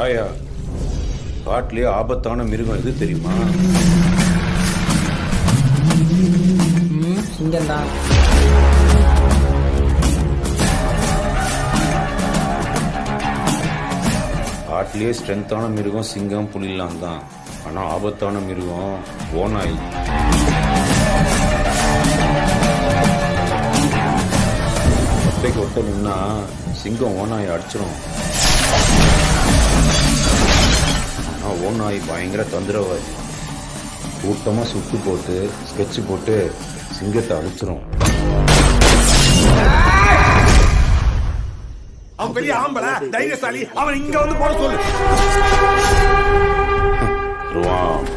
ஆயா, காட்டிலேயே ஆபத்தான மிருகம் எது தெரியுமா? சிங்கம் தான். காட்டிலேயே ஸ்ட்ரென்த்தான மிருகம் சிங்கம் புலிலாம் தான். ஆனால் ஆபத்தான மிருகம் ஓநாய். ஒத்தைக்கு ஒட்ட நின்னா சிங்கம் ஓநாயை அடிச்சிடும். ஆனால் ஓநாய் பயங்கர தொந்தரவாதி. கூட்டமாக சுட்டு போட்டு ஸ்கெட்சு போட்டு சிங்கத்தை அழிச்சிரும். அவன் பெரிய ஆம்பளை தைரியசாலி, அவன் இங்க வந்து போட சொல்லு. வருவான்.